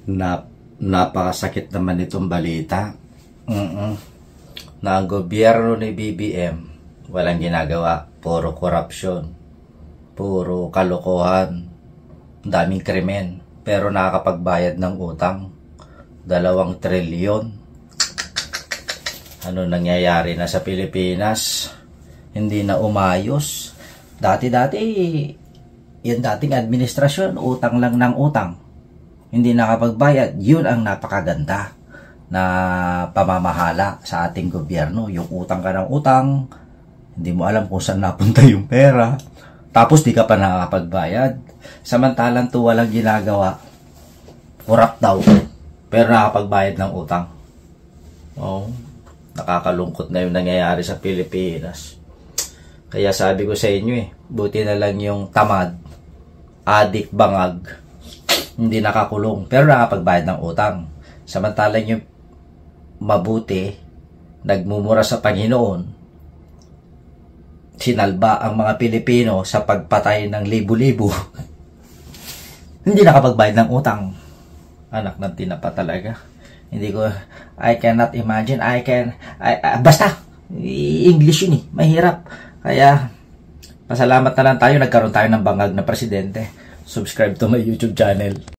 na napakasakit naman itong balita. Na ang gobyerno ni BBM walang ginagawa, puro korupsyon, puro kalokohan, daming krimen, pero nakakapagbayad ng utang 2 trilyon. Ano nangyayari na sa Pilipinas? Hindi na umayos. Dati-dati yung dating administrasyon, utang lang ng utang, hindi nakapagbayad. Yun ang napakaganda na pamamahala sa ating gobyerno. Yung utang ka ng utang, hindi mo alam kung saan napunta yung pera, tapos di ka pa nakakapagbayad. Samantalang to walang ginagawa, corrupt daw, pero nakakapagbayad ng utang. Oh, nakakalungkot na yung nangyayari sa Pilipinas. Kaya sabi ko sa inyo buti na lang yung tamad, adik, bangag, hindi nakakulong, pero nakapagbayad ng utang. Samantalang yung mabuti, nagmumura sa Panginoon, sinalba ang mga Pilipino sa pagpatay ng libu-libo, hindi nakapagbayad ng utang. Anak ng tinapa talaga. Hindi ko, I cannot imagine, basta, English yun mahirap. Kaya, pasalamat na lang tayo, nagkaroon tayo ng bangag na presidente. Subscribe to my YouTube channel.